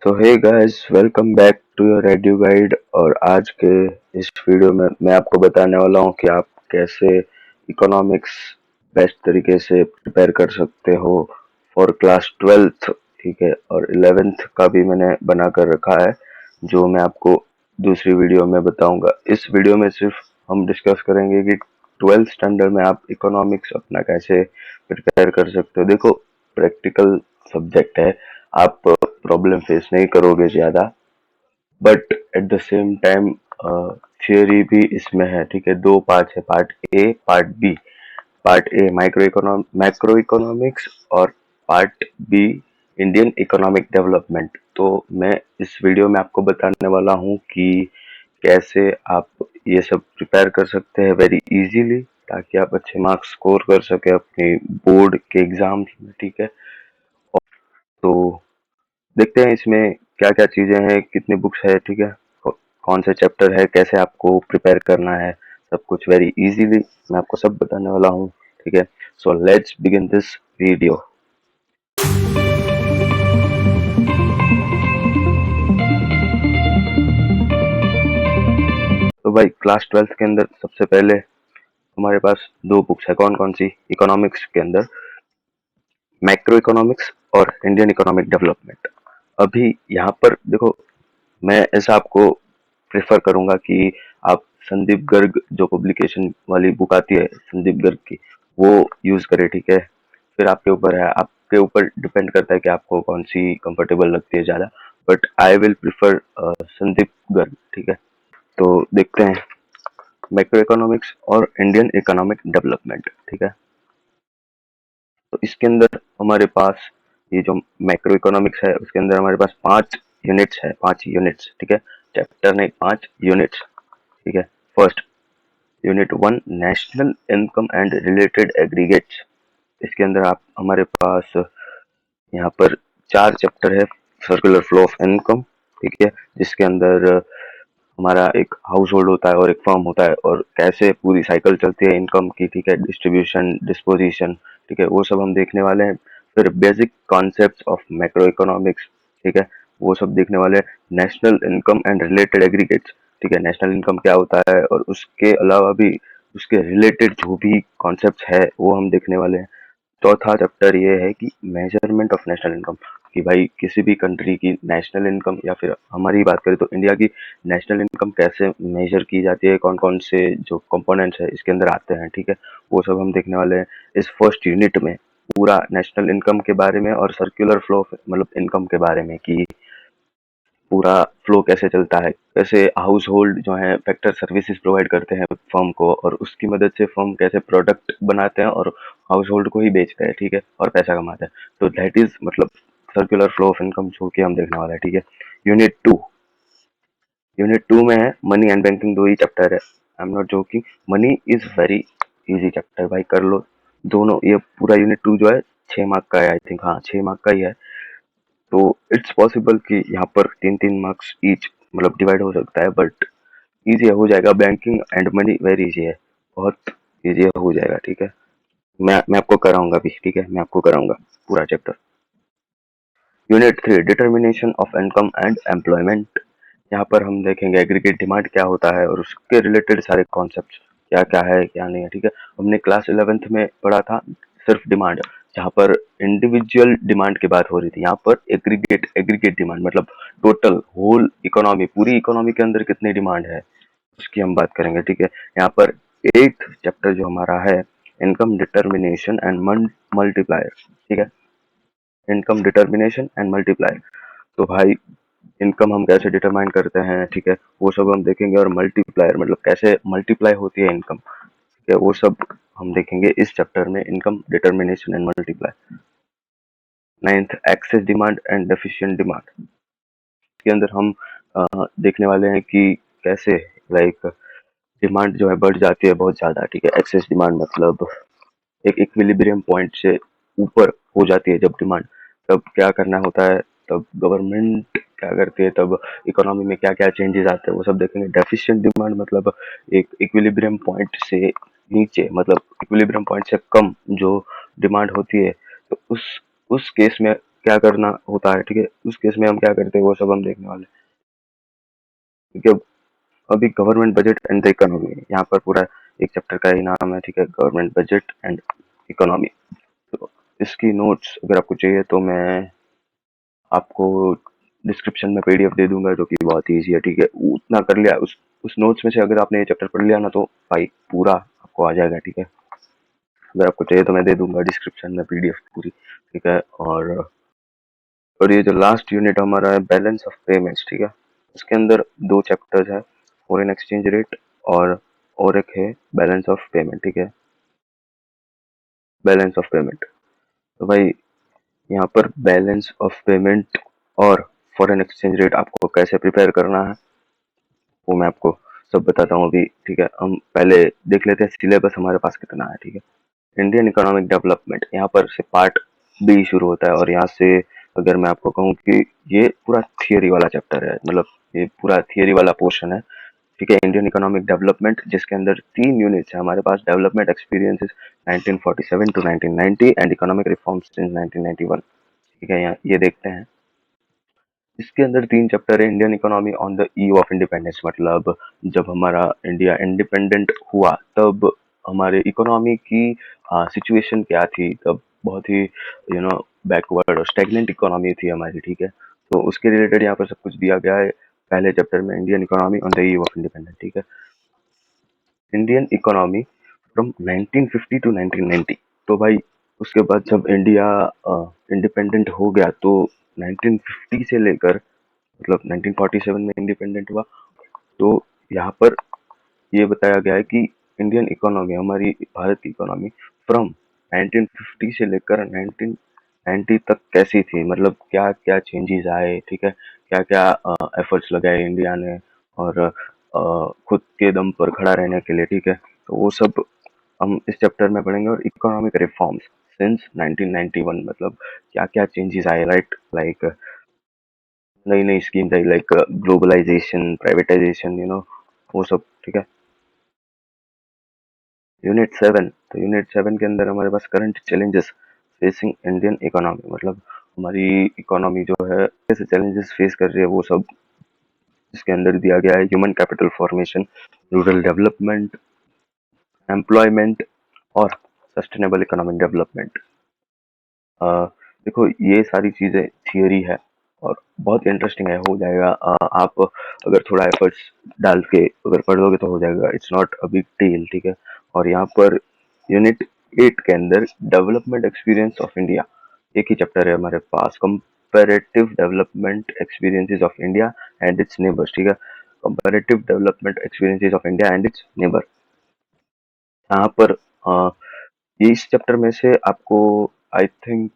So hey guys, welcome back to your radio guide. और आज के इस वीडियो में मैं आपको बताने वाला हूँ कि आप कैसे इकोनॉमिक्स बेस्ट तरीके से प्रिपेयर कर सकते हो फॉर क्लास 12th। ठीक है, और 11th का भी मैंने बना कर रखा है, जो मैं आपको दूसरी वीडियो में बताऊंगा। इस वीडियो में सिर्फ हम डिस्कस करेंगे कि 12th स्टैंडर्ड में आप इकोनॉमिक्स अपना कैसे प्रिपेयर कर सकते हो। देखो, प्रैक्टिकल सब्जेक्ट है, आप प्रॉब्लम फेस नहीं करोगे ज़्यादा, but at the same time theory भी इसमें है। ठीक है, दो पार्ट है, part A part B. Part A macroeconomics और part B Indian economic development. तो मैं इस वीडियो में आपको बताने वाला हूँ कि कैसे आप ये सब प्रिपेयर कर सकते हैं वेरी इजीली, ताकि आप अच्छे मार्क्स स्कोर कर सके अपने बोर्ड के एग्जाम्स में। ठीक है, तो देखते हैं इसमें क्या क्या चीजें हैं, कितनी बुक्स है। ठीक है, कौन से चैप्टर है, कैसे आपको प्रिपेयर करना है, सब कुछ वेरी इजीली मैं आपको सब बताने वाला हूँ। ठीक है, so let's begin this video. तो भाई, क्लास 12th के अंदर सबसे पहले हमारे पास दो बुक्स है। कौन कौन सी? इकोनॉमिक्स के अंदर मैक्रो इकोनॉमिक्स और इंडियन इकोनॉमिक डेवलपमेंट। अभी यहाँ पर देखो, मैं ऐसा आपको प्रेफर करूंगा कि आप संदीप गर्ग जो पब्लिकेशन वाली बुक आती है संदीप गर्ग की, वो यूज करें। ठीक है, फिर आपके ऊपर है, आपके ऊपर डिपेंड करता है कि आपको कौन सी कंफर्टेबल लगती है ज्यादा, but I will prefer Sandeep Garg. ठीक है, तो देखते हैं मैक्रो इकोनॉमिक्स और इंडियन इकोनॉमिक डेवलपमेंट। ठीक है, तो इसके अंदर हमारे पास ये जो मैक्रो इकोनॉमिक्स है, उसके अंदर हमारे पास 5 यूनिट्स है, 5 यूनिट्स। ठीक है, चैप्टर नहीं, 5 यूनिट्स। ठीक है, first unit 1, national income and related aggregates. इसके अंदर आप हमारे पास यहाँ पर 4 चैप्टर है। सर्कुलर फ्लो ऑफ इनकम, ठीक है, जिसके अंदर हमारा एक हाउस होल्ड होता है और एक फर्म होता है, और कैसे पूरी साइकिल चलती है इनकम की। ठीक है, डिस्ट्रीब्यूशन, डिस्पोजिशन, ठीक है, वो सब हम देखने वाले हैं। फिर basic concept of macro economics, ठीक है, वो सब देखने वाले हैं। National income and related aggregates, ठीक है, नेशनल इनकम क्या होता है और उसके अलावा भी उसके रिलेटेड जो भी कॉन्सेप्ट है वो हम देखने वाले हैं। चौथा चैप्टर ये है कि मेजरमेंट ऑफ नेशनल इनकम, कि भाई किसी भी कंट्री की नेशनल इनकम, या फिर हमारी बात करें तो इंडिया की नेशनल इनकम कैसे मेजर की जाती है, कौन कौन से जो कंपोनेंट्स है इसके अंदर आते हैं। ठीक है, वो सब हम देखने वाले हैं इस फर्स्ट यूनिट में। पूरा नेशनल इनकम के बारे में और सर्कुलर फ्लो मतलब इनकम के बारे में, कि पूरा फ्लो कैसे चलता है, कैसे हाउस होल्ड जो है फैक्टर सर्विसेज प्रोवाइड करते हैं फर्म को, और उसकी मदद से फर्म कैसे प्रोडक्ट बनाते हैं और हाउस होल्ड को ही बेचते हैं। ठीक है, और पैसा कमाते हैं। तो दैट इज मतलब सर्कुलर फ्लो ऑफ इनकम, जो कि हम देखने वाला है। ठीक है, यूनिट 2, यूनिट 2 में है मनी एंड बैंकिंग। दो ही चैप्टर है, I am not joking. Money is very easy chapter, भाई कर लो दोनों। ये पूरा यूनिट 2 जो है 6 मार्क का है, आई थिंक, हाँ 6 मार्क का ही है। तो इट्स पॉसिबल कि यहाँ पर 3-3 मार्क्स ईच मतलब डिवाइड हो सकता है, बट इजी हो जाएगा। Banking and money very easy है, बहुत इजी हो जाएगा। ठीक है, मैं आपको कराऊंगा भी। ठीक है, मैं आपको कराऊंगा पूरा chapter. Unit 3, determination of income and employment. यहाँ पर हम देखेंगे एग्रीगेट डिमांड क्या होता है और उसके रिलेटेड सारे कॉन्सेप्ट क्या क्या है क्या नहीं है। ठीक है, हमने क्लास 11th में पढ़ा था सिर्फ डिमांड, जहाँ पर इंडिविजुअल डिमांड की बात हो रही थी। यहाँ पर एग्रीगेट एग्रीगेट डिमांड मतलब टोटल होल इकोनॉमी, पूरी इकोनॉमी के अंदर कितनी डिमांड है उसकी हम बात करेंगे। ठीक है, यहाँ पर 8th चैप्टर जो हमारा है, इनकम डिटर्मिनेशन एंड मल्टीप्लायर। ठीक है, इनकम डिटर्मिनेशन एंड मल्टीप्लायर। तो भाई, इनकम हम कैसे डिटरमाइन करते हैं, ठीक है, वो सब हम देखेंगे। और मल्टीप्लायर मतलब कैसे मल्टीप्लाई होती है इनकम, ठीक है, वो सब हम देखेंगे इस चैप्टर में, income determination and multiply. 9th, excess demand and deficient demand. इसके अंदर हम देखने वाले हैं कि कैसे लाइक डिमांड जो है बढ़ जाती है बहुत ज्यादा। ठीक है, एक्सेस डिमांड मतलब एक इक्विलिब्रियम पॉइंट से ऊपर हो जाती है जब डिमांड, तब क्या करना होता है, तब गवर्नमेंट क्या करती है, तब इकोनॉमी में क्या क्या चेंजेस आते हैं वो सब देखेंगे। डेफिशिएंट डिमांड मतलब एक इक्विलिब्रियम पॉइंट से नीचे, मतलब इक्विलिब्रियम पॉइंट से कम जो डिमांड होती है, तो उस केस में क्या करना होता है, ठीक है, उस केस में हम क्या करते हैं वो सब हम देखने वाले हैं। ठीक है, अभी government budget and the economy, यहाँ पर पूरा एक चैप्टर का ही नाम है, ठीक है, गवर्नमेंट बजट एंड इकोनॉमी। तो इसकी नोट्स अगर आपको चाहिए तो मैं आपको डिस्क्रिप्शन में पीडीएफ दे दूंगा, जो कि बहुत ईजी है, ठीक है। उतना कर लिया, उस नोट्स में से अगर आपने ये चैप्टर पढ़ लिया ना तो भाई पूरा आपको आ जाएगा, ठीक है। अगर आपको चाहिए तो मैं दे दूंगा डिस्क्रिप्शन में पीडीएफ पूरी, ठीक है। और ये जो लास्ट यूनिट हमारा है बैलेंस ऑफ पेमेंट्स, ठीक है, इसके अंदर दो चैप्टर्स है, फॉरेन एक्सचेंज रेट और एक है बैलेंस ऑफ पेमेंट, ठीक है, बैलेंस ऑफ पेमेंट। तो भाई यहाँ पर बैलेंस ऑफ पेमेंट और फॉरेन एक्सचेंज रेट आपको कैसे प्रिपेयर करना है वो मैं आपको सब बताता हूँ अभी, ठीक है। हम पहले देख लेते हैं सिलेबस हमारे पास कितना है, ठीक है। इंडियन इकोनॉमिक डेवलपमेंट, यहाँ पर से पार्ट बी शुरू होता है, और यहाँ से अगर मैं आपको कहूँ कि ये पूरा थियरी वाला चैप्टर है, मतलब ये पूरा थियरी वाला पोर्शन है, ठीक है। इंडियन इकोनॉमिक डेवलपमेंट, जिसके अंदर 3 यूनिट्स है हमारे पास, development experiences 1947 to 1990 and economic reforms since 1991, ठीक है। यहाँ ये देखते हैं, इसके अंदर 3 चैप्टर है। Indian economy on the eve of independence, मतलब जब हमारा इंडिया इंडिपेंडेंट हुआ तब हमारे इकोनॉमी की सिचुएशन क्या थी, तब बहुत ही बैकवर्ड और स्टेगनेंट इकोनॉमी थी हमारी, ठीक है। तो उसके रिलेटेड यहाँ पर सब कुछ दिया गया है पहले चैप्टर में, Indian economy on the eve of independence, ठीक है। इंडियन इकोनॉमी फ्रॉम 1950 टू 1990, तो भाई उसके बाद जब इंडिया इंडिपेंडेंट हो गया तो 1950 से लेकर, मतलब 1947 में इंडिपेंडेंट हुआ, तो यहाँ पर ये बताया गया है कि इंडियन इकोनॉमी, हमारी भारत की इकोनॉमी फ्रॉम 1950 से लेकर 1990 तक कैसी थी, मतलब क्या क्या चेंजेस आए, ठीक है, क्या क्या एफर्ट्स लगाए इंडिया ने, और खुद के दम पर खड़ा रहने के लिए, ठीक है। तो वो सब हम इस चैप्टर में पढ़ेंगे। और इकोनॉमिक रिफॉर्म्स सिंस 1991, मतलब क्या क्या चेंजेस आए, राइट, लाइक नई नई स्कीम्स आई, लाइक ग्लोबलाइजेशन, प्राइवेटाइजेशन, वो सब, ठीक है। यूनिट 7, तो यूनिट 7 के अंदर हमारे पास current challenges facing Indian economy, मतलब हमारी इकोनॉमी जो है कैसे चैलेंजेस फेस कर रही है वो सब इसके अंदर दिया गया है। Human capital formation, rural development, employment और सस्टेनेबल इकोनॉमिक डेवलपमेंट। देखो ये सारी चीज़ें थियोरी है और बहुत इंटरेस्टिंग है, हो जाएगा। आप अगर थोड़ा एफर्ट्स डाल के अगर पढ़ लोगे तो हो जाएगा, it's not a big deal, ठीक है। और यहाँ पर यूनिट 8 के अंदर डेवलपमेंट एक्सपीरियंस ऑफ इंडिया, एक ही चैप्टर है हमारे पास, comparative development experiences of India and its neighbours, ठीक है। Comparative development experiences of India and its neighbour. यहाँ पर ये इस चैप्टर में से आपको आई थिंक,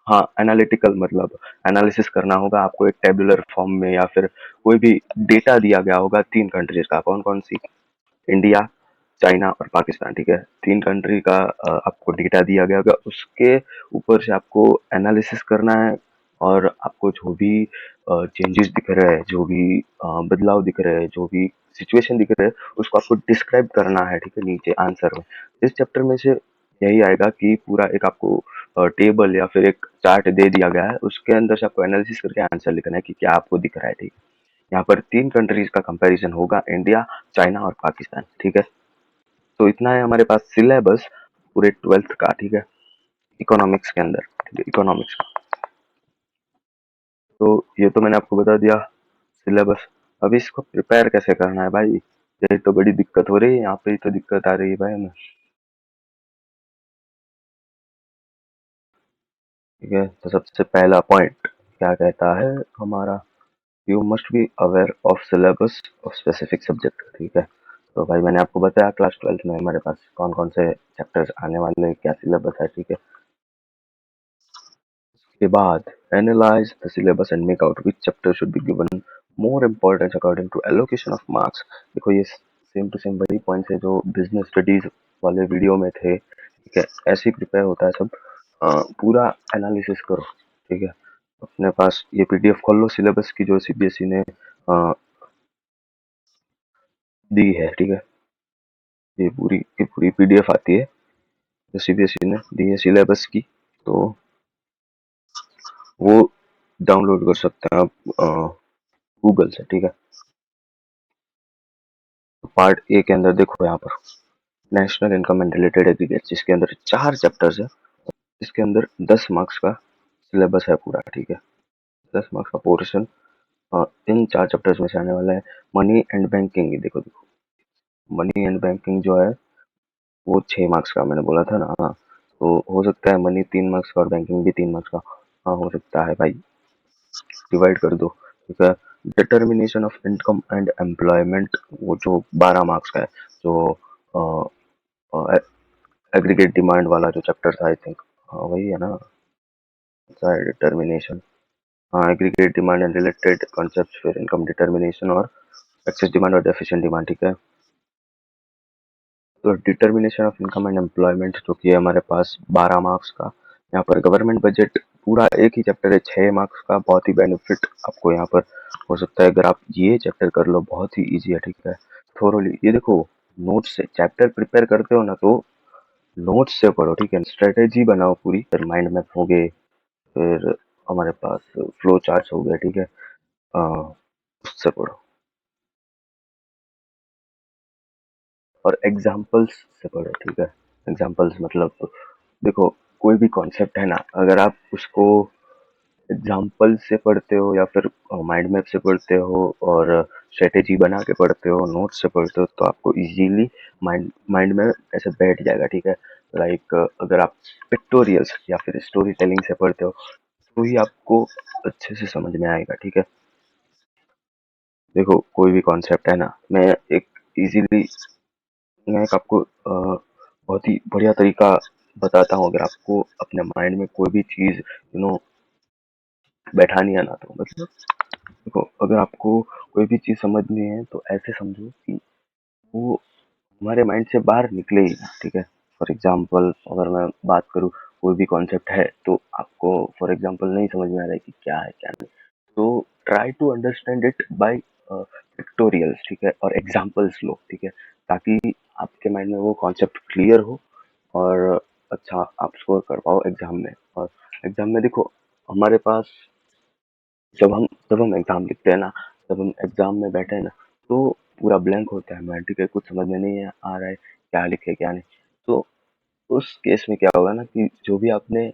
हाँ, एनालिटिकल मतलब एनालिसिस करना होगा आपको, एक टेबुलर फॉर्म में या फिर कोई भी डेटा दिया गया होगा 3 कंट्रीज का, कौन कौन सी, इंडिया, चाइना और पाकिस्तान, ठीक है। 3 कंट्री का आपको डेटा दिया गया होगा, उसके ऊपर से आपको एनालिसिस करना है, और आपको जो भी चेंजेस दिख रहे हैं, जो भी बदलाव दिख रहे हैं, जो भी सिचुएशन दिख रहे हैं, उसको आपको डिस्क्राइब करना है, ठीक है, नीचे आंसर में। इस चैप्टर में से यही आएगा कि पूरा एक आपको टेबल या फिर एक चार्ट दे दिया गया है, उसके अंदर से आपको एनालिसिस करके आंसर लिखना है कि क्या आपको दिख रहा है, ठीक है। यहाँ पर 3 कंट्रीज का कंपैरिजन होगा, इंडिया, चाइना और पाकिस्तान, ठीक है। तो इतना है हमारे पास सिलेबस पूरे 12th का, ठीक है, इकोनॉमिक्स के अंदर, ठीक है, इकोनॉमिक्स का। तो ये तो मैंने आपको बता दिया सिलेबस। अब इसको प्रिपेयर कैसे करना है भाई, यही तो बड़ी दिक्कत हो रही है, यहाँ पे ही तो दिक्कत आ रही है भाई हमें, ठीक है। तो सबसे पहला पॉइंट क्या कहता है हमारा, you must be aware of syllabus of specific subject, ठीक है। तो भाई मैंने आपको बताया क्लास 12th में हमारे पास कौन कौन से चैप्टर्स आने वाले हैं, क्या सिलेबस है, ठीक है। के बाद analyse the syllabus and make out which chapter should be given more importance according to allocation of marks. देखो ये सेम टू सेम वही पॉइंट्स है जो बिजनेस स्टडीज वाले वीडियो में थे, ठीक है। ऐसे ही प्रिपेयर होता है सब। पूरा एनालिसिस करो, ठीक है। अपने पास ये पीडीएफ खोल लो सिलेबस की, जो सीबीएसई ने दी है, ठीक है। ये पूरी की पूरी पीडीएफ आती है जो सीबीएसई ने दी है सिलेबस की। तो वो डाउनलोड कर सकते हैं आप गूगल से, ठीक है। पार्ट ए के अंदर देखो यहाँ पर national income and related aggregates, जिसके अंदर 4 चैप्टर्स है। इसके अंदर 10 मार्क्स का सिलेबस है पूरा, ठीक है। 10 मार्क्स का पोर्शन इन 4 चैप्टर्स में से आने वाला है। मनी एंड बैंकिंग, देखो देखो, मनी एंड बैंकिंग जो है वो 6 मार्क्स का मैंने बोला था ना। हाँ, तो हो सकता है मनी 3 मार्क्स का और बैंकिंग भी 3 मार्क्स का। हाँ, हो सकता है भाई, डिवाइड कर दो, ठीक है। Determination of income and employment, वो जो 12 मार्क्स का है, जो एग्रीगेट डिमांड वाला जो चैप्टर था, आई थिंक। हाँ, वही है ना, डिटर्मिनेशन। हाँ, aggregate demand and related concepts फिर इनकम डिटर्मिनेशन और एक्सेस डिमांड और डेफिशिएंट डिमांड, ठीक है। तो determination of income and employment जो कि है हमारे पास 12 मार्क्स का। यहाँ पर गवर्नमेंट बजट पूरा एक ही चैप्टर है, 6 मार्क्स का। बहुत ही बेनिफिट आपको यहाँ पर हो सकता है अगर आप ये चैप्टर कर लो, बहुत ही इजी है, ठीक है। थोरोली ये देखो, नोट्स से चैप्टर प्रिपेयर करते हो ना, तो नोट्स से पढ़ो, ठीक है। स्ट्रेटेजी बनाओ पूरी, फिर माइंड मैप हो गए, फिर हमारे पास फ्लो चार्ट हो गया, ठीक है। उससे पढ़ो और एग्जाम्पल्स से पढ़ो, ठीक है। एग्जाम्पल्स मतलब देखो, कोई भी कॉन्सेप्ट है ना, अगर आप उसको एग्जाम्पल से पढ़ते हो या फिर माइंड मैप से पढ़ते हो और स्ट्रेटेजी बना के पढ़ते हो, नोट्स से पढ़ते हो, तो आपको इजीली माइंड माइंड में ऐसे बैठ जाएगा, ठीक है। लाइक अगर आप पिक्टोरियल्स या फिर स्टोरी टेलिंग से पढ़ते हो, तो ही आपको अच्छे से समझ में आएगा, ठीक है। देखो, कोई भी कॉन्सेप्ट है ना, एक इजीली मैं एक आपको बहुत ही बढ़िया तरीका बताता हूँ। अगर आपको अपने माइंड में कोई भी चीज़ बैठानी है ना, तो मतलब देखो, अगर आपको कोई भी चीज़ समझनी है तो ऐसे समझो कि वो हमारे माइंड से बाहर निकले ही ना, ठीक है। फॉर एग्जाम्पल अगर मैं बात करूँ, कोई भी कॉन्सेप्ट है तो आपको फॉर एग्जाम्पल नहीं समझ में आ रहा है कि क्या है क्या नहीं, तो try to understand it by pictorials, ठीक है, और एग्जाम्पल्स लो, ठीक है, ताकि आपके माइंड में वो कॉन्सेप्ट क्लियर हो और अच्छा आप स्कोर कर पाओ एग्जाम में। और एग्जाम में देखो, हमारे पास जब हम एग्जाम लिखते हैं ना, जब हम एग्जाम में बैठे हैं ना, तो पूरा ब्लैंक होता है माइंड, ठीक है। कुछ समझ में नहीं आ रहा है क्या लिखे क्या नहीं। तो उस केस में क्या होगा ना, कि जो भी आपने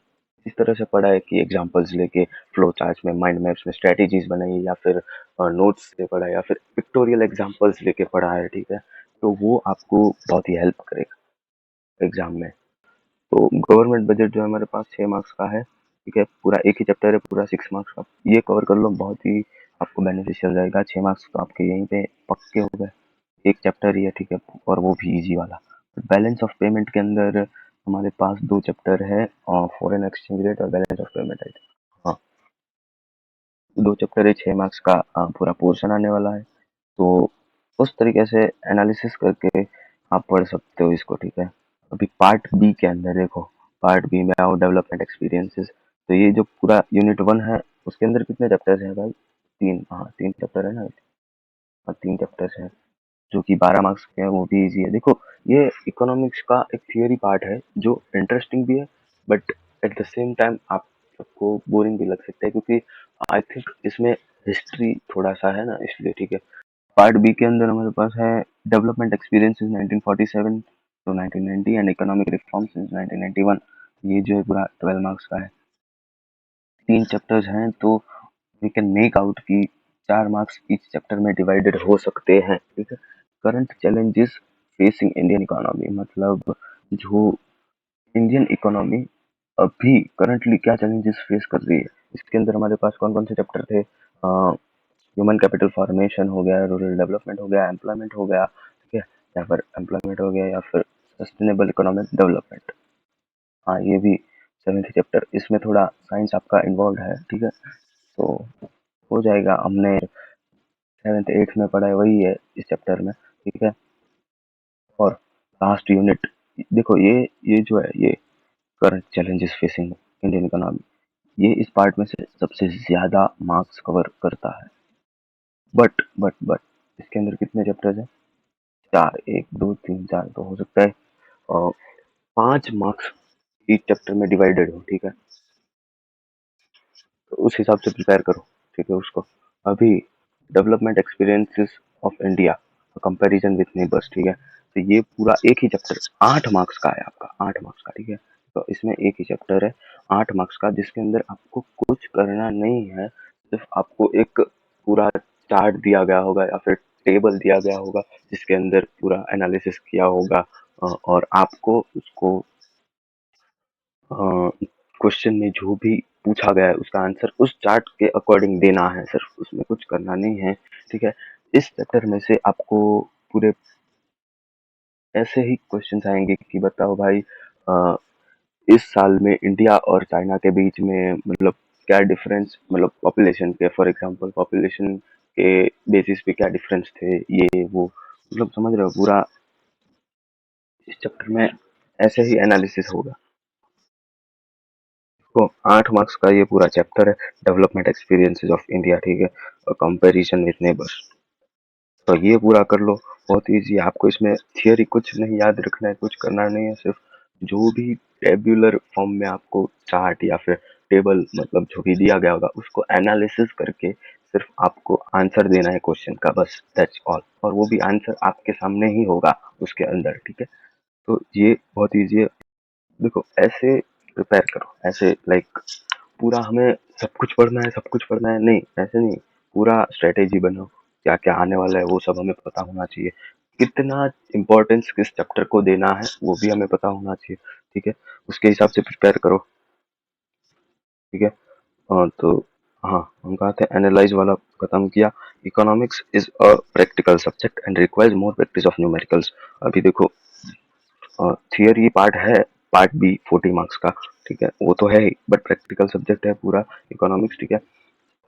इस तरह से पढ़ा है कि एग्जांपल्स लेके फ्लो चार्ट्स में, माइंड मैप्स में स्ट्रेटेजीज बनाई, या फिर नोट्स से पढ़ा है, या फिर पिक्टोरियल एग्जांपल्स लेके पढ़ा है, ठीक है, तो वो आपको बहुत ही हेल्प करेगा एग्जाम में। तो गवर्नमेंट बजट जो है हमारे पास 6 मार्क्स का है, ठीक है। पूरा एक ही चैप्टर है, पूरा 6 मार्क्स का। ये कवर कर लो, बहुत ही आपको बेनिफिशियल रहेगा। 6 मार्क्स तो आपके यहीं पे पक्के हो गए। एक चैप्टर ही है, ठीक है, और वो भी इजी वाला। बैलेंस ऑफ पेमेंट के अंदर हमारे पास 2 चैप्टर है, फॉरेन एक्सचेंज रेट और बैलेंस ऑफ पेमेंट है। हाँ, 2 चैप्टर है, 6 मार्क्स का पूरा पोर्शन आने वाला है। तो उस तरीके से एनालिसिस करके आप पढ़ सकते हो इसको, ठीक है। अभी पार्ट बी के अंदर देखो, पार्ट बी में आओ, डेवलपमेंट एक्सपीरियंसेस। तो ये जो पूरा यूनिट 1 है, उसके अंदर कितने चैप्टर्स हैं भाई? 3, हाँ 3 चैप्टर है ना। हाँ, 3 चैप्टर्स हैं जो कि 12 मार्क्स के हैं, वो भी इजी है। देखो, ये इकोनॉमिक्स का एक थियोरी पार्ट है जो इंटरेस्टिंग भी है, but at the same time आप सबको बोरिंग भी लग सकता है, क्योंकि आई थिंक इसमें हिस्ट्री थोड़ा सा है ना, इसलिए, ठीक है। पार्ट बी के अंदर हमारे पास है development experience since 1947 to 1990 and economic reform since 1991। ये जो है पूरा 12 मार्क्स का है। 3 चैप्टर्स हैं, तो वी कैन मेक आउट की 4 मार्क्स ईच चैप्टर में डिवाइडेड हो सकते हैं, ठीक है। Current challenges facing Indian economy, मतलब जो इंडियन इकोनॉमी अभी करंटली क्या चैलेंजेस फेस कर रही है। इसके अंदर हमारे पास कौन कौन से चैप्टर थे? ह्यूमन कैपिटल फॉर्मेशन हो गया, रूरल डेवलपमेंट हो गया, एम्प्लॉयमेंट हो गया, ठीक है, या फिर एम्प्लॉयमेंट हो गया, या फिर सस्टेनेबल इकोनॉमिक डेवलपमेंट। हाँ, ये भी 7th चैप्टर, इसमें थोड़ा साइंस आपका इन्वॉल्व है, ठीक है। तो हो जाएगा, हमने 7th 8th में पढ़ा है वही है इस चैप्टर में, ठीक है। और लास्ट यूनिट देखो, ये जो है, ये current challenges facing Indian economy, ये इस पार्ट में से सबसे ज्यादा मार्क्स कवर करता है। बट इसके अंदर कितने चैप्टर्स हैं? 4, 1 2 3 4, तो हो सकता है 5 मार्क्स ईच चैप्टर में डिवाइडेड हो, ठीक है। तो उस हिसाब से प्रिपेयर करो, ठीक है उसको। अभी development experiences of India comparison with neighbours, ठीक है। तो ये पूरा एक ही चैप्टर 8 मार्क्स का है, आपका 8 मार्क्स का, ठीक है। तो इसमें एक ही चैप्टर है 8 मार्क्स का, जिसके अंदर आपको कुछ करना नहीं है, सिर्फ आपको एक पूरा चार्ट दिया गया होगा या फिर टेबल दिया गया होगा, जिसके अंदर पूरा एनालिसिस किया होगा, और आपको उसको क्वेश्चन में जो भी पूछा गया है उसका आंसर उस चार्ट के अकॉर्डिंग देना है, सिर्फ उसमें कुछ करना नहीं है, ठीक है। इस चैप्टर में से आपको पूरे ऐसे ही क्वेश्चंस आएंगे कि बताओ भाई, अ, इस साल में इंडिया और चाइना के बीच में मतलब क्या डिफरेंस, मतलब पॉपुलेशन के, फॉर एग्जांपल पॉपुलेशन के बेसिस पे क्या डिफरेंस थे, ये वो, मतलब समझ रहे हो पूरा। इस चैप्टर में ऐसे ही एनालिसिस होगा। तो 8 मार्क्स का ये पूरा चैप्टर है, डेवलपमेंट एक्सपीरियंसेस ऑफ इंडिया, ठीक है, कंपैरिजन विथ नेबर्स। तो ये पूरा कर लो, बहुत इजी है। आपको इसमें थियरी कुछ नहीं याद रखना है, कुछ करना नहीं है, सिर्फ जो भी टेब्यूलर फॉर्म में आपको चार्ट या फिर टेबल मतलब जो भी दिया गया होगा उसको एनालिसिस करके सिर्फ आपको आंसर देना है क्वेश्चन का, बस दैट्स ऑल। और वो भी आंसर आपके सामने ही होगा उसके अंदर, ठीक है। तो ये बहुत इजी है। देखो ऐसे प्रिपेयर करो, ऐसे लाइक पूरा हमें सब कुछ पढ़ना है, सब कुछ पढ़ना है, नहीं ऐसे नहीं। पूरा स्ट्रेटेजी बनाओ, क्या क्या आने वाला है वो सब हमें पता होना चाहिए, कितना इम्पोर्टेंस किस चैप्टर को देना है वो भी हमें पता होना चाहिए, ठीक है। उसके हिसाब से प्रिपेयर करो, ठीक है। तो हाँ, हम कहा थे एनालाइज वाला खत्म किया। Economics is a practical subject and requires more practice of numericals. अभी देखो थियरी पार्ट है, पार्ट बी 40 मार्क्स का, ठीक है, वो तो है ही, बट प्रैक्टिकल सब्जेक्ट है पूरा इकोनॉमिक्स, ठीक है।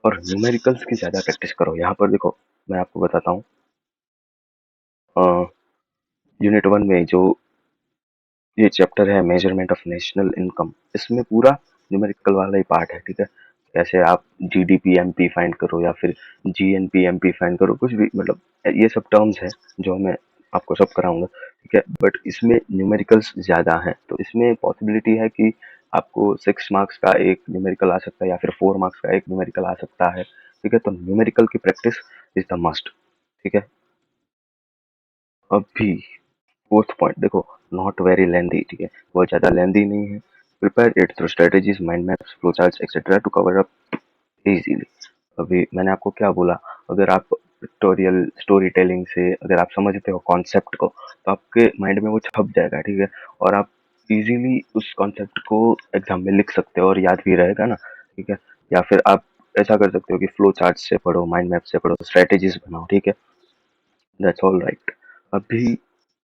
और न्यूमेरिकल्स की ज्यादा प्रैक्टिस करो। यहाँ पर देखो मैं आपको बताता हूँ, यूनिट 1 में जो ये चैप्टर है मेजरमेंट ऑफ नेशनल इनकम, इसमें पूरा न्यूमेरिकल वाला ही पार्ट है, ठीक है। कैसे आप जीडीपी एमपी फाइंड करो या फिर जीएनपी एमपी फाइंड करो, कुछ भी मतलब ये सब टर्म्स है जो मैं आपको सब कराऊंगा, ठीक है। बट इसमें न्यूमेरिकल्स ज्यादा हैं, तो इसमें पॉसिबिलिटी है कि आपको 6 मार्क्स का एक न्यूमेरिकल आ सकता है या फिर 4 मार्क्स का एक न्यूमेरिकल आ सकता है, ठीक है। तो न्यूमेरिकल की प्रैक्टिस इज द मस्ट, ठीक है। अभी फोर्थ पॉइंट देखो, नॉट वेरी लेंदी, ठीक है, बहुत ज्यादा लेंदी नहीं है। Prepare it through strategies, mind maps, flow charts etcetera to cover up easily. अभी मैंने आपको क्या बोला, अगर आप पिक्टोरियल स्टोरी टेलिंग से अगर आप समझते हो कॉन्सेप्ट को, तो आपके माइंड में वो छप जाएगा, ठीक है। और आप इजीली उस कॉन्सेप्ट को एग्जाम में लिख सकते हो और याद भी रहेगा ना, ठीक है। या फिर आप ऐसा कर सकते हो कि फ्लो चार्ट से पढ़ो, माइंड मैप से पढ़ो, स्ट्रेटेजीज बनाओ, ठीक है। That's all right. अभी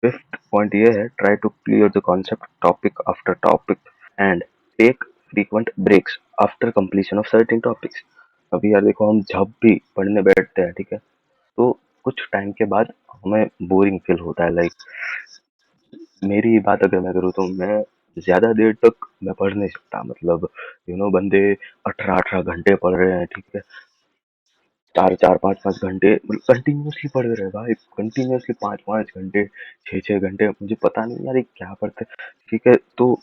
फिफ्थ पॉइंट ये है, try to clear the concept topic after topic and take frequent breaks after completion of certain topics. अभी यार देखो, हम जब भी पढ़ने बैठते हैं, ठीक है, तो कुछ टाइम के बाद हमें बोरिंग फील होता है। लाइक मेरी बात अगर मैं करूँ तो मैं ज्यादा देर तक मैं पढ़ नहीं सकता, मतलब बंदे 18-18 घंटे पढ़ रहे हैं, ठीक है, 4-4 5-5 घंटे मतलब कंटिन्यूअसली पढ़ रहे हैं भाई, कंटिन्यूअसली 5-5 घंटे, 6-6 घंटे, मुझे पता नहीं यार ये क्या पढ़ते हैं, ठीक है। तो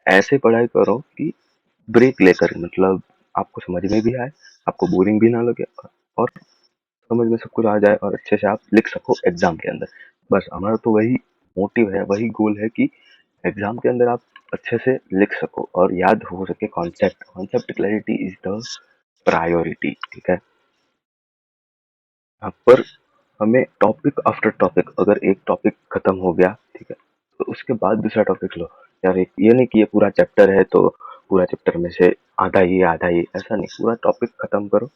ऐसे पढ़ाई करो कि ब्रेक लेकर, मतलब आपको समझ में भी आए, आपको बोरिंग भी ना लगे, और समझ में सब कुछ आ जाए और अच्छे से आप लिख सको एग्जाम के अंदर। बस हमारा तो वही मोटिव है, वही गोल है कि एग्जाम के अंदर आप अच्छे से लिख सको और याद हो सके concept. Concept clarity is the priority, ठीक है। यहाँ पर हमें टॉपिक आफ्टर टॉपिक, अगर एक टॉपिक खत्म हो गया, ठीक है, तो उसके बाद दूसरा टॉपिक लो। यार एक ये नहीं कि ये पूरा चैप्टर है तो पूरा चैप्टर में से आधा ये, ऐसा नहीं, पूरा टॉपिक खत्म करो,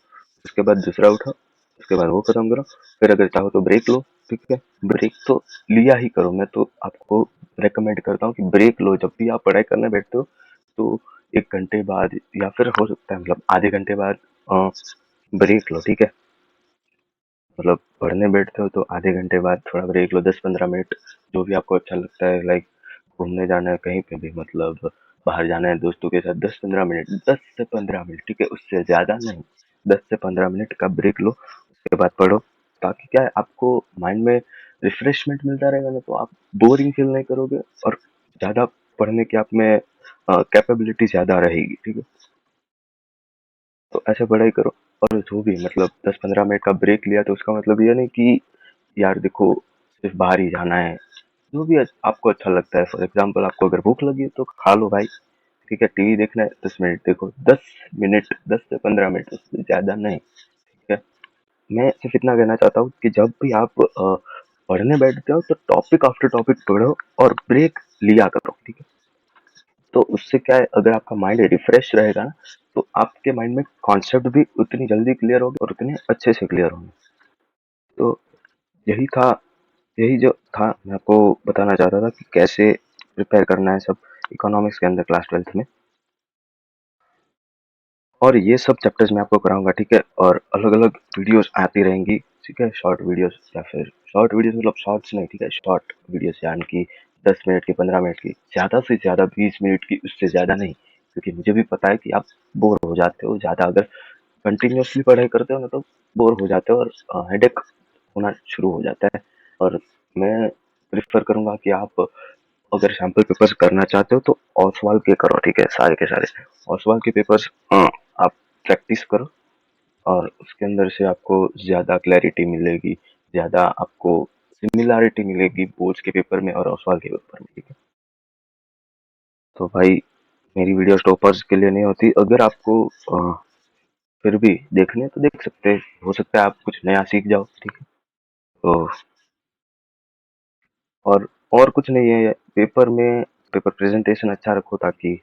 उसके बाद दूसरा उठाओ, उसके बाद वो खत्म करो, फिर अगर चाहो तो ब्रेक लो, ठीक है। ब्रेक तो लिया ही करो, मैं तो आपको रेकमेंड करता हूँ कि ब्रेक लो जब भी आप पढ़ाई करने बैठते हो, तो 1 घंटे बाद या फिर हो सकता है मतलब आधे घंटे बाद ब्रेक लो, ठीक है। मतलब पढ़ने बैठते हो तो आधे घंटे बाद थोड़ा ब्रेक लो, 10-15 मिनट, जो भी आपको अच्छा लगता है, लाइक घूमने जाना है कहीं पे भी, मतलब बाहर जाना है दोस्तों के साथ, 10-15 मिनट, 10 से 15 मिनट, ठीक है, उससे ज्यादा नहीं, 10 से 15 मिनट का ब्रेक लो, उसके बाद पढ़ो। ताकि क्या है, आपको माइंड में रिफ्रेशमेंट मिलता रहेगा ना, तो आप बोरिंग फील नहीं करोगे और ज्यादा पढ़ने की आप में कैपेबिलिटी ज्यादा रहेगी, ठीक है। तो ऐसे पढ़ाई करो। और जो भी मतलब 10-15 मिनट का ब्रेक लिया तो उसका मतलब ये नहीं कि यार देखो सिर्फ बाहर ही जाना है। जो भी आपको अच्छा लगता है, फॉर एग्जाम्पल आपको अगर भूख लगी है तो खा लो भाई, ठीक है। टीवी देखना है 10 मिनट देखो, 10 मिनट, 10 से 15 मिनट, उससे ज्यादा नहीं, ठीक है। मैं सिर्फ इतना कहना चाहता हूँ कि जब भी आप पढ़ने बैठते हो तो टॉपिक आफ्टर टॉपिक पढ़ो और ब्रेक लिया करो, ठीक है। तो उससे क्या है, अगर आपका माइंड रिफ्रेश रहेगा ना तो आपके माइंड में कॉन्सेप्ट भी उतनी जल्दी क्लियर होगी और उतने अच्छे से क्लियर होंगे। तो यही था, यही जो था मैं आपको बताना चाहता था कि कैसे प्रिपेयर करना है सब इकोनॉमिक्स के अंदर क्लास 12th में। और ये सब चैप्टर्स मैं आपको कराऊंगा, ठीक है। और अलग अलग वीडियोस आती रहेंगी, ठीक है। शॉर्ट वीडियोस या फिर शॉर्ट वीडियोस मतलब शॉर्ट्स नहीं, ठीक है, शॉर्ट वीडियोस यानी कि 10 मिनट की, 15 मिनट की, ज़्यादा से ज़्यादा 20 मिनट की, उससे ज़्यादा नहीं। क्योंकि मुझे भी पता है कि आप बोर हो जाते हो ज़्यादा, अगर कंटिन्यूअसली पढ़ाई करते हो ना तो बोर हो जाते हो और हेडेक होना शुरू हो जाता है। और मैं प्रेफर करूंगा कि आप अगर सैम्पल पेपर्स करना चाहते हो तो ओसवाल के करो, ठीक है, सारे के सारे ओसवाल के पेपर्स आप प्रैक्टिस करो। और उसके अंदर से आपको ज़्यादा क्लैरिटी मिलेगी, ज़्यादा आपको सिमिलैरिटी मिलेगी बोर्ड्स के पेपर में और ओसवाल के पेपर में, ठीक है। तो भाई मेरी वीडियोस टॉपर्स के लिए नहीं होती, अगर आपको फिर भी देखने हैं तो देख सकते हैं, हो सकता है आप कुछ नया सीख जाओ, ठीक है। तो और और कुछ नहीं है पेपर में, पेपर प्रेजेंटेशन अच्छा रखो ताकि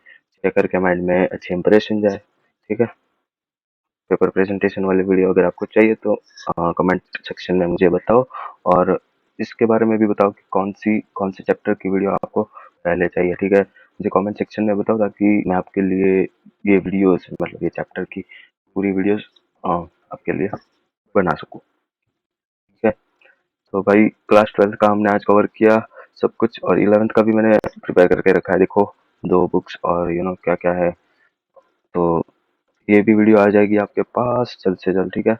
चेकर के माइंड में अच्छी इंप्रेशन जाए, ठीक है। पेपर प्रेजेंटेशन वाली वीडियो अगर आपको चाहिए तो कमेंट सेक्शन में मुझे बताओ। और इसके बारे में भी बताओ कि कौन से चैप्टर की वीडियो आपको पहले चाहिए, ठीक है। मुझे कमेंट सेक्शन में बताओ ताकि मैं आपके लिए ये वीडियोस मतलब ये चैप्टर की पूरी वीडियोस आपके लिए बना सकूँ, ठीक है। तो भाई क्लास 12th का हमने आज कवर किया सब कुछ, और 11th का भी मैंने प्रिपेयर करके रखा है, देखो 2 बुक्स और क्या क्या है। तो ये भी वीडियो आ जाएगी आपके पास जल्द से जल्द, ठीक है।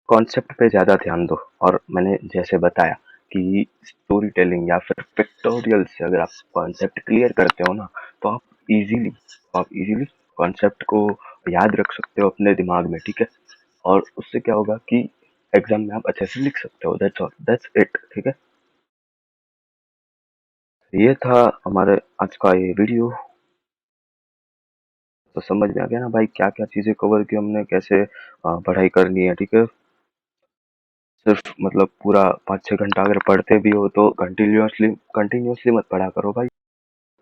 कॉन्सेप्ट पे ज़्यादा ध्यान दो, और मैंने जैसे बताया कि स्टोरी टेलिंग या फिर पिक्टोरियल से अगर आप कॉन्सेप्ट क्लियर करते हो ना तो आप इजीली कॉन्सेप्ट को याद रख सकते हो अपने दिमाग में, ठीक है। और उससे क्या होगा कि एग्जाम में आप अच्छे से लिख सकते हो, दैट्स ऑल, दैट्स इट, ठीक है। ये था हमारे आज का ये वीडियो। तो समझ में आ गया ना भाई क्या क्या चीज़ें कवर की हमने, कैसे पढ़ाई करनी है, ठीक है। सिर्फ मतलब पूरा 5-6 घंटा अगर पढ़ते भी हो तो कंटिन्यूअसली कंटिन्यूअसली मत पढ़ा करो भाई।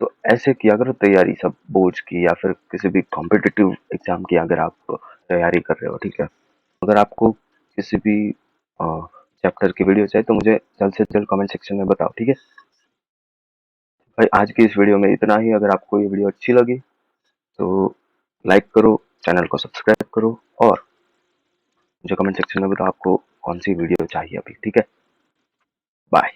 तो ऐसे किया करो तैयारी सब बोर्ड्स की या फिर किसी भी कॉम्पिटिटिव एग्जाम की अगर आप तैयारी कर रहे हो, ठीक है। अगर आपको किसी भी चैप्टर की वीडियो चाहिए तो मुझे जल्द से जल्द कमेंट सेक्शन में बताओ, ठीक है। भाई आज की इस वीडियो में इतना ही। अगर आपको ये वीडियो अच्छी लगी तो लाइक करो, चैनल को सब्सक्राइब करो, और मुझे कमेंट सेक्शन में बताओ आपको कौन सी वीडियो चाहिए अभी, ठीक है। बाय।